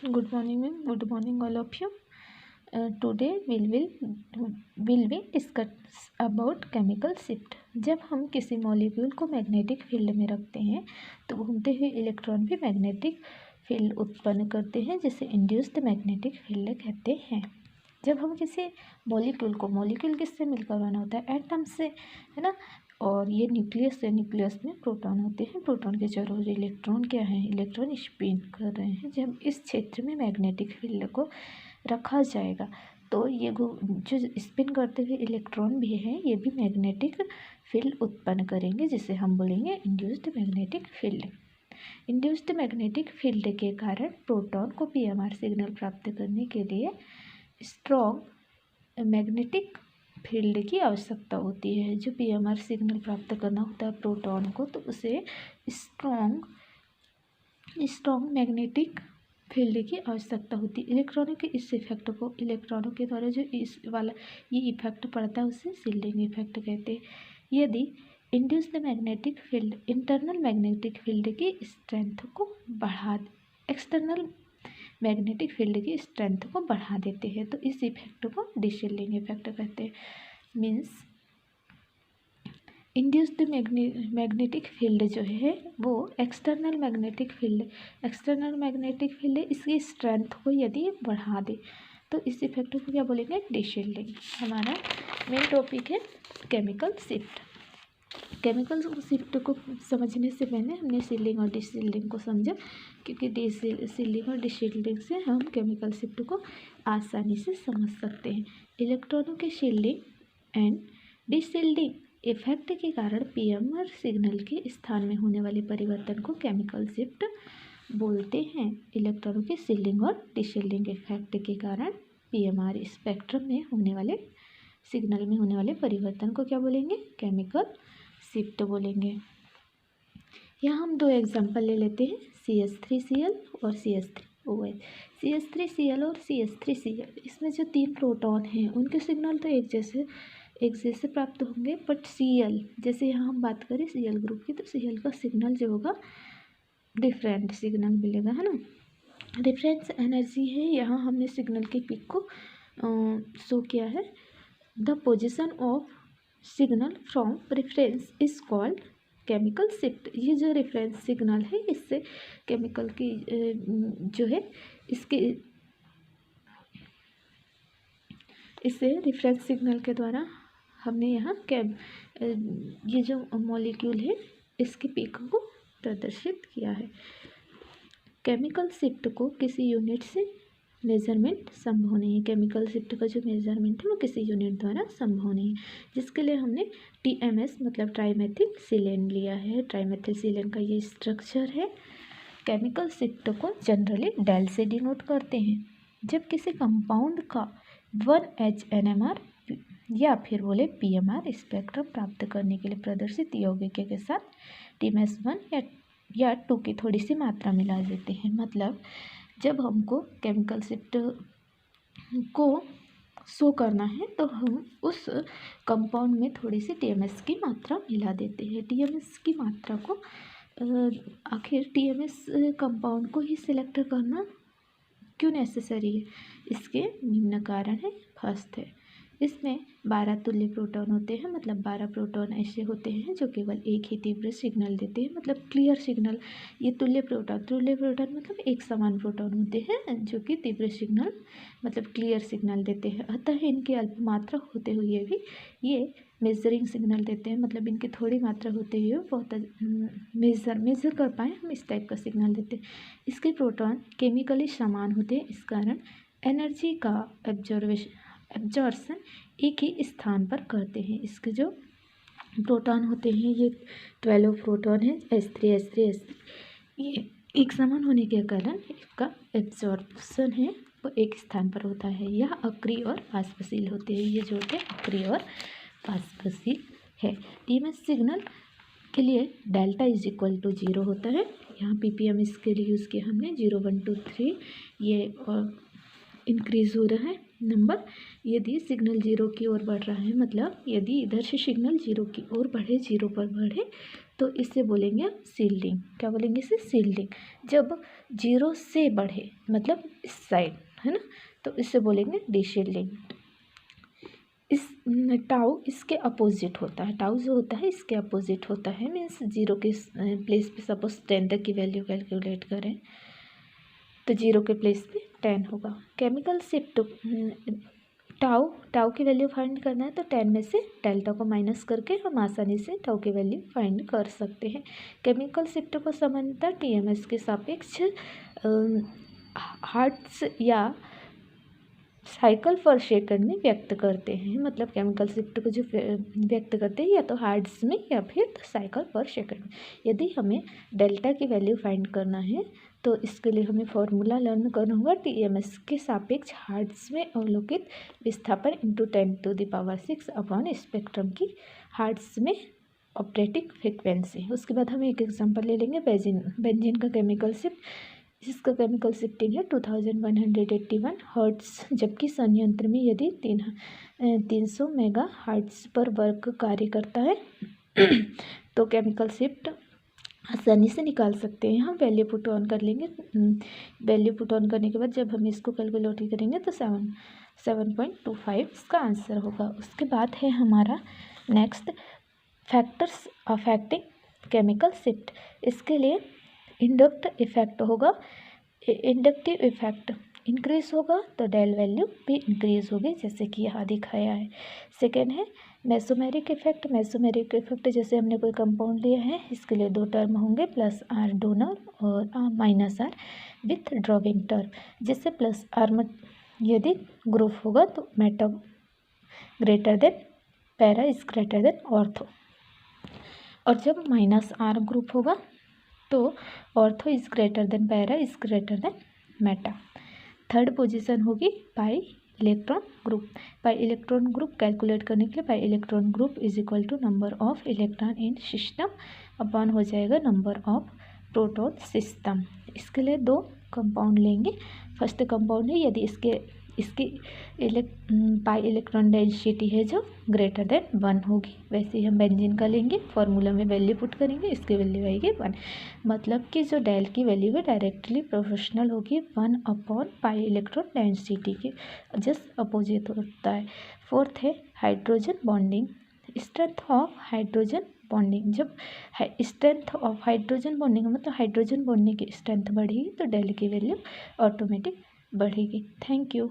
Good morning, ma'am. Good morning, all of you. Today will we discuss about chemical shift. जब हम किसी molecule को magnetic field में रखते हैं तो घूमते हुए इलेक्ट्रॉन भी मैग्नेटिक फील्ड उत्पन्न करते हैं, जिसे इंड्यूस्ड मैग्नेटिक फील्ड कहते हैं। जब हम किसी मॉलिक्यूल किससे मिलकर बना होता है? एटम से, है ना। और ये न्यूक्लियस है, न्यूक्लियस में प्रोटॉन होते हैं। प्रोटॉन के चारों ओर इलेक्ट्रॉन क्या है? इलेक्ट्रॉन स्पिन कर रहे हैं। जब इस क्षेत्र में मैग्नेटिक फील्ड को रखा जाएगा तो ये जो स्पिन करते हुए इलेक्ट्रॉन भी हैं, ये भी मैग्नेटिक फील्ड उत्पन्न करेंगे, जिसे हम बोलेंगे induced magnetic field. Induced magnetic field के कारण प्रोटॉन को पीएमआर सिग्नल प्राप्त करने के लिए स्ट्रॉन्ग मैग्नेटिक फील्ड की आवश्यकता होती है। जो पीएमआर सिग्नल प्राप्त करना होता है प्रोटॉन को, तो उसे स्ट्रॉन्ग मैग्नेटिक फील्ड की आवश्यकता होती है। इलेक्ट्रॉनों के इस इफेक्ट को, इलेक्ट्रॉनों के द्वारा जो इस वाला ये इफेक्ट पड़ता है, उसे शील्डिंग इफेक्ट कहते हैं। यदि induced magnetic field internal magnetic field की स्ट्रेंथ को एक्सटर्नल मैग्नेटिक फील्ड की स्ट्रेंथ को बढ़ा देते हैं, तो इस इफेक्ट को डिशील्डिंग इफेक्ट कहते हैं। मीन्स इंड्यूस्ड मैग्नेटिक फील्ड जो है वो एक्सटर्नल मैग्नेटिक फील्ड इसकी स्ट्रेंथ को यदि बढ़ा दे तो इस इफेक्ट को क्या बोलेंगे? डिशील्डिंग। हमारा मेन टॉपिक है केमिकल शिफ्ट। केमिकल शिफ्ट को समझने से पहले हमने शील्डिंग और डिशील्डिंग को समझा, क्योंकि शील्डिंग और डिशील्डिंग से हम केमिकल शिफ्ट को आसानी से समझ सकते हैं। इलेक्ट्रॉनों के शील्डिंग एंड डिशील्डिंग इफेक्ट के कारण पीएमआर सिग्नल के स्थान में होने वाले परिवर्तन को केमिकल शिफ्ट बोलते हैं। इलेक्ट्रॉनों के शील्डिंग और डिशील्डिंग इफेक्ट के कारण पीएमआर स्पेक्ट्रम में होने वाले सिग्नल में होने वाले परिवर्तन को क्या बोलेंगे? केमिकल शिफ्ट बोलेंगे। यहाँ हम दो एग्जाम्पल ले लेते हैं, CH3Cl और CH3OH। CH3Cl और CH3Cl, इसमें जो 3 प्रोटॉन हैं उनके सिग्नल तो एक जैसे प्राप्त होंगे, बट Cl, जैसे यहाँ हम बात करें Cl ग्रुप की, तो Cl का सिग्नल जो होगा डिफरेंट सिग्नल मिलेगा, है ना। रिफरेंस एनर्जी है, यहाँ हमने सिग्नल के पिक को शो किया है। The position of signal from reference is called chemical shift. ये जो रेफरेंस सिग्नल है, इससे केमिकल की जो है इससे रेफरेंस सिग्नल के द्वारा हमने यहाँ ये जो मॉलिक्यूल है इसके पीक को प्रदर्शित किया है। केमिकल शिफ्ट को किसी यूनिट से मेजरमेंट संभव नहीं है। केमिकल शिफ्ट का जो मेजरमेंट है वो किसी यूनिट द्वारा संभव नहीं है, जिसके लिए हमने TMS मतलब ट्राईमेथिल सिलेन लिया है। ट्राईमेथिल सिलेन का ये स्ट्रक्चर है। केमिकल शिफ्ट को जनरली डेल से डिनोट करते हैं। जब किसी कंपाउंड का 1H NMR या फिर बोले PMR स्पेक्ट्रम प्राप्त करने के लिए प्रदर्शित यौगिक के साथ TMS1 या 2 की थोड़ी सी मात्रा मिला देते हैं। मतलब जब हमको केमिकल शिफ्ट को शो करना है तो हम उस कंपाउंड में थोड़ी सी TMS की मात्रा मिला देते हैं। TMS की मात्रा को आखिर TMS कंपाउंड को ही सिलेक्ट करना क्यों नेसेसरी है? इसके निम्न कारण है। फर्स्ट है, इसमें 12 तुल्य प्रोटॉन होते हैं। मतलब 12 प्रोटॉन ऐसे होते हैं जो केवल एक ही तीव्र सिग्नल देते हैं, मतलब क्लियर सिग्नल। ये तुल्य प्रोटॉन मतलब एक समान प्रोटॉन होते हैं जो कि तीव्र सिग्नल मतलब क्लियर सिग्नल देते हैं। अतः इनकी अल्प मात्रा होते हुए भी ये मेजरिंग सिग्नल देते हैं। मतलब इनकी थोड़ी मात्रा होते हुए बहुत मेजर कर पाए हम इस टाइप का सिग्नल देते हैं। इसके प्रोटॉन केमिकली समान होते हैं, इस कारण एनर्जी का एब्जॉर्प्शन एक ही स्थान पर करते हैं। इसके जो प्रोटॉन होते हैं ये 12 प्रोटॉन है, H3 ये एक समान होने के कारण इसका एब्जॉर्प्शन है वो एक स्थान पर होता है। यह अक्रिय और वाष्पशील होते हैं। ये जो होते हैं अक्रिय और वाष्पशील है। TMS सिग्नल के लिए डेल्टा इज इक्वल टू 0 होता है। यहाँ PPM इसके लिए यूज़ किया हमने 0 1 2 3, ये और इंक्रीज़ हो रहा है नंबर। यदि सिग्नल 0 की ओर बढ़ रहा है, मतलब यदि इधर से सिग्नल 0 की ओर बढ़े, 0 पर बढ़े, तो इसे बोलेंगे शील्डिंग। क्या बोलेंगे इसे? शील्डिंग। जब 0 से बढ़े मतलब इस साइड, है ना, तो इसे बोलेंगे डीशील्डिंग। इस टाउ इसके अपोजिट होता है, टाउ जो होता है इसके अपोजिट होता है, मीन्स 0 के प्लेस पे सपोज 10 तक की वैल्यू कैलकुलेट करें तो 0 के प्लेस पे 10 होगा। केमिकल शिफ्ट टाउ की वैल्यू फाइंड करना है तो 10 में से डेल्टा को माइनस करके हम आसानी से टाउ की वैल्यू फाइंड कर सकते हैं। केमिकल शिफ्ट को सामान्यतः टीएमएस के सापेक्ष हर्ट्ज या साइकिल पर सेकंड में व्यक्त करते हैं। मतलब केमिकल शिफ्ट को जो व्यक्त करते हैं या तो हर्ट्ज में या फिर साइकिल पर सेकंड में। यदि हमें डेल्टा की वैल्यू फाइंड करना है तो इसके लिए हमें फॉर्मूला लर्न करना होगा टीएमएस के सापेक्ष हर्ट्ज में अवलोकित विस्थापन इंटू 10⁻6 अपॉन स्पेक्ट्रम की हर्ट्ज में ऑपरेटिंग फ्रिक्वेंसी। उसके बाद हम एक एग्जांपल ले लेंगे बेंजीन का केमिकल शिफ्ट, जिसका केमिकल शिफ्टिंग है 2181 हर्ट्ज, जबकि संयंत्र में यदि 300 मेगा हर्ट्ज पर वर्ग कार्य करता है तो केमिकल शिफ्ट आसानी से निकाल सकते हैं। हम वैल्यू पुट ऑन कर लेंगे। वैल्यू पुट ऑन करने के बाद जब हम इसको कैलकुलेट करेंगे तो 7.25 इसका आंसर होगा। उसके बाद है हमारा next factors affecting chemical shift. इसके लिए इंडक्ट इफेक्ट होगा, इंडक्टिव इफेक्ट इंक्रीज होगा तो डेल वैल्यू भी इंक्रीज होगी, जैसे कि यहाँ दिखाया है। सेकेंड है मेसोमेरिक इफेक्ट। मेसोमेरिक इफेक्ट जैसे हमने कोई कंपाउंड लिया है, इसके लिए 2 टर्म होंगे, प्लस आर डोनर और minus R withdrawing term. जैसे प्लस आर यदि ग्रुप होगा तो meta greater than para is greater than ortho, और जब माइनस आर ग्रुप होगा तो ortho is greater than para is greater than meta. Third position होगी pi electron group. Pi electron group calculate करने के लिए pi electron group is equal to number of electron in system upon हो जाएगा number of proton system. इसके लिए 2 compound लेंगे। First compound है यदि इसकी पाई इलेक्ट्रॉन डेंसिटी है जो ग्रेटर देन 1 होगी, वैसे ही हम बेंजीन का लेंगे, फॉर्मूला में वैल्यू पुट करेंगे, इसकी वैल्यू आएगी 1। मतलब कि जो डेल की वैल्यू है डायरेक्टली प्रोपोर्शनल होगी 1 अपॉन पाई इलेक्ट्रॉन डेंसिटी के, जस्ट अपोजिट होता है। फोर्थ है hydrogen bonding, strength of hydrogen bonding. जब स्ट्रेंथ ऑफ हाइड्रोजन बॉन्डिंग मतलब हाइड्रोजन बॉन्डिंग की स्ट्रेंथ बढ़ेगी तो डेल की वैल्यू ऑटोमेटिक बढ़ेगी। Thank you.